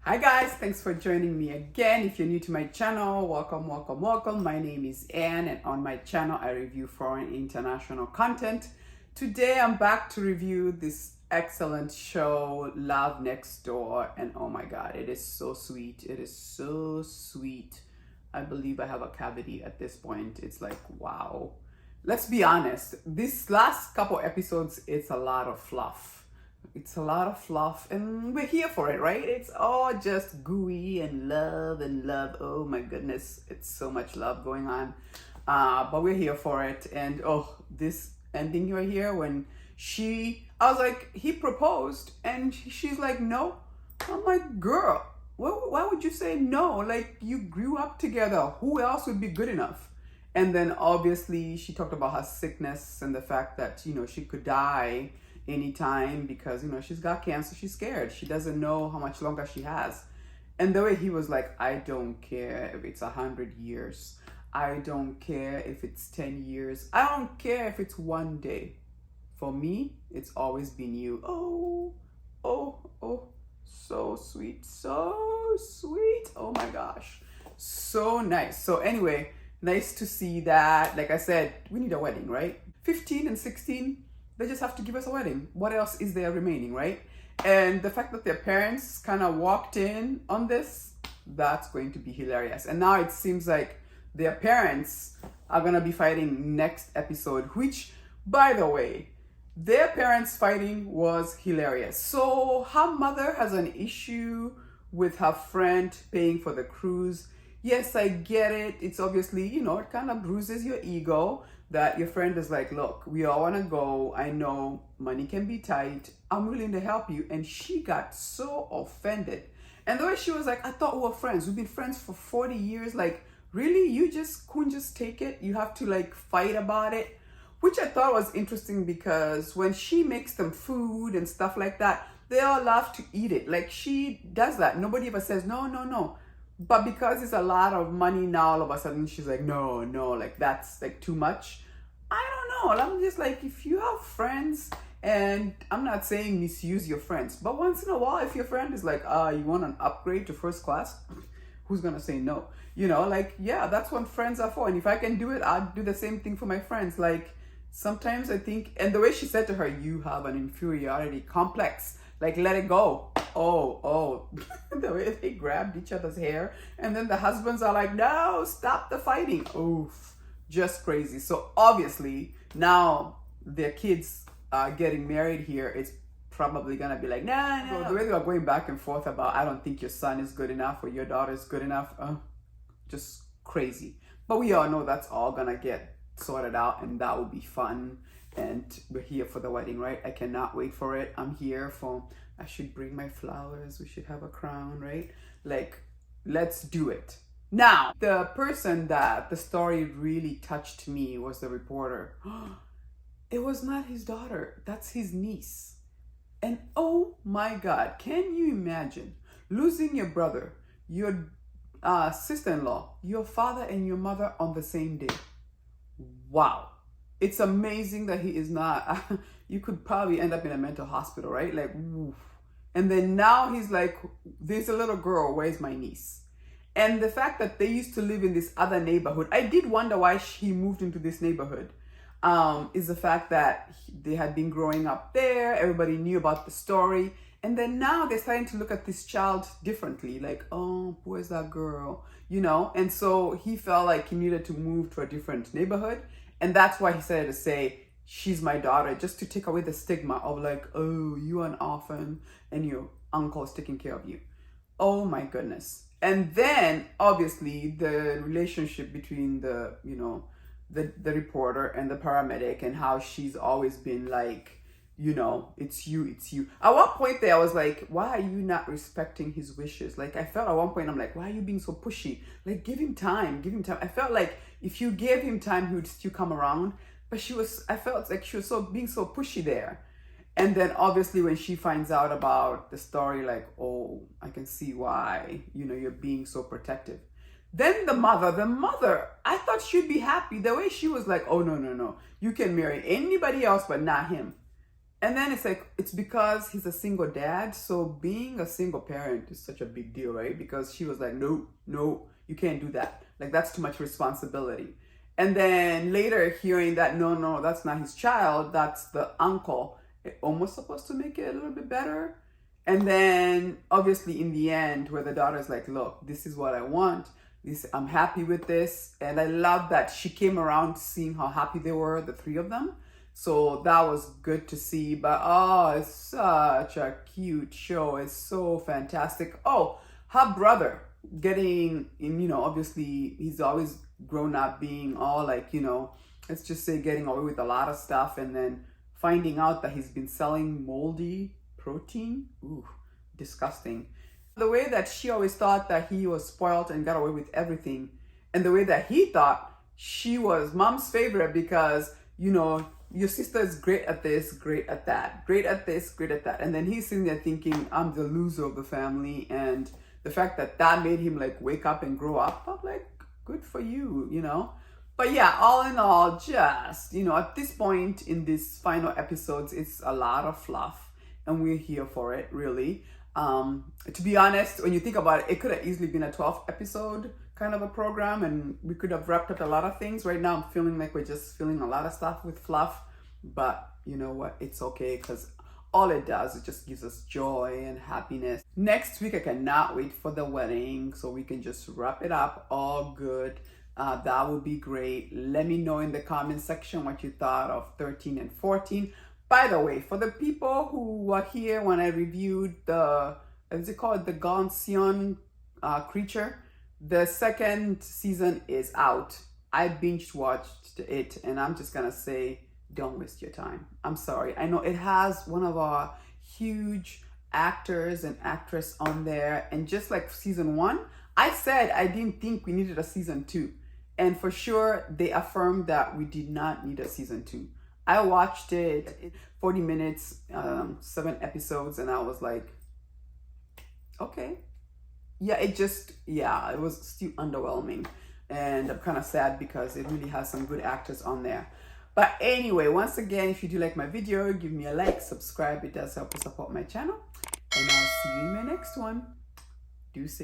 Hi guys, thanks for joining me again. If you're new to my channel, welcome. My name is Anne and on my channel I review foreign international content. Today I'm back to review this excellent show, Love Next Door, and oh my god, it is so sweet. It is so sweet. I believe I have a cavity at this point. It's like, wow. Let's be honest, this last couple episodes, it's a lot of fluff. It's a lot of fluff and we're here for it, right? It's all just gooey and love and love. Oh my goodness, it's so much love going on. But we're here for it. And oh, this ending right here when I was like, he proposed and she's like, no. I'm like, girl, why would you say no? Like, you grew up together. Who else would be good enough? And then obviously she talked about her sickness and the fact that, she could die anytime because, she's got cancer. She's scared. She doesn't know how much longer she has. And the way he was like, I don't care if it's 100 years. I don't care if it's 10 years. I don't care if it's one day. For me, it's always been you. Oh, so sweet. So sweet. Oh my gosh. So nice. So anyway, nice to see that. Like I said, we need a wedding, right? 15 and 16, they just have to give us a wedding. What else is there remaining, right? And the fact that their parents kind of walked in on this, that's going to be hilarious. And now it seems like their parents are going to be fighting next episode, which, by the way, their parents fighting was hilarious. So her mother has an issue with her friend paying for the cruise. Yes, I get it. It's obviously, it kind of bruises your ego that your friend is like, look, we all want to go. I know money can be tight. I'm willing to help you. And she got so offended. And the way she was like, I thought we were friends. We've been friends for 40 years. Like, really? You just couldn't just take it? You have to like fight about it? Which I thought was interesting because when she makes them food and stuff like that, they all love to eat it. Like, she does that. Nobody ever says, no. But because it's a lot of money now, all of a sudden she's like, no, like that's like too much. I don't know. I'm just like, if you have friends, and I'm not saying misuse your friends, but once in a while, if your friend is like, you want an upgrade to first class, who's gonna say no? Yeah, that's what friends are for. And if I can do it, I'll do the same thing for my friends. Like, sometimes I think, and the way she said to her, you have an inferiority complex. Like, let it go. Oh, the way they grabbed each other's hair. And then the husbands are like, no, stop the fighting. Oof, just crazy. So obviously now their kids are getting married here. It's probably going to be like, no. So the way they are going back and forth about, I don't think your son is good enough or your daughter is good enough. Just crazy. But we all know that's all going to get sorted out and that will be fun. And we're here for the wedding, right? I cannot wait for it. I'm here I should bring my flowers. We should have a crown, right? Like, let's do it. Now, the person that the story really touched me was the reporter. It was not his daughter. That's his niece. And oh my God, can you imagine losing your brother, your sister-in-law, your father and your mother on the same day? Wow. It's amazing that he is not, you could probably end up in a mental hospital, right? Like, oof. And then now he's like, there's a little girl, where's my niece? And the fact that they used to live in this other neighborhood, I did wonder why he moved into this neighborhood, is the fact that they had been growing up there, everybody knew about the story. And then now they're starting to look at this child differently, like, oh, where's that girl? And so he felt like he needed to move to a different neighborhood. And that's why he started to say, she's my daughter, just to take away the stigma of like, oh, you're an orphan and your uncle is taking care of you. Oh my goodness. And then obviously the relationship between the reporter and the paramedic and how she's always been like, it's you. At one point there, I was like, why are you not respecting his wishes? Like, I felt at one point, I'm like, why are you being so pushy? Like, give him time. I felt like if you gave him time, he would still come around. But I felt like she was being so pushy there. And then obviously when she finds out about the story, like, oh, I can see why, you're being so protective. Then the mother, I thought she'd be happy. The way she was like, oh, no. You can marry anybody else, but not him. And then it's like, it's because he's a single dad. So being a single parent is such a big deal, right? Because she was like, no, no, you can't do that. Like, that's too much responsibility. And then later hearing that, no, no, that's not his child, that's the uncle, it almost supposed to make it a little bit better. And then obviously in the end, where the daughter's like, look, this is what I want. I'm happy with this. And I love that she came around seeing how happy they were, the three of them. So that was good to see. But oh, it's such a cute show. It's so fantastic. Oh, her brother getting in, you know, obviously he's always grown up being all like, you know, let's just say getting away with a lot of stuff, and then finding out that he's been selling moldy protein. Ooh, disgusting. The way that she always thought that he was spoiled and got away with everything, and the way that he thought she was mom's favorite because, you know, your sister is great at this, great at that, great at this, great at that. And then he's sitting there thinking, I'm the loser of the family. And the fact that that made him like wake up and grow up, I'm like, good for you, you know? But yeah, all in all, just, you know, at this point in these final episodes, it's a lot of fluff and we're here for it, really. To be honest, when you think about it, it could have easily been a 12 episode kind of a program and we could have wrapped up a lot of things. Right now I'm feeling like we're just filling a lot of stuff with fluff, but you know what, it's okay, because all it does, it just gives us joy and happiness. Next week I cannot wait for the wedding, so we can just wrap it up all good. That would be great. Let me know in the comment section what you thought of 13 and 14. By the way, for the people who were here when I reviewed the, what's it called, the Gaussian creature, the second season is out. I binge watched it and I'm just gonna say, don't waste your time. I'm sorry. I know it has one of our huge actors and actress on there, and just like season 1, I said I didn't think we needed a season 2, and for sure they affirmed that we did not need a season 2. I watched it 40 minutes, 7 episodes, and I was like, okay. Yeah, it was still underwhelming. And I'm kind of sad because it really has some good actors on there. But anyway, once again, if you do like my video, give me a like, subscribe. It does help to support my channel. And I'll see you in my next one. Do say.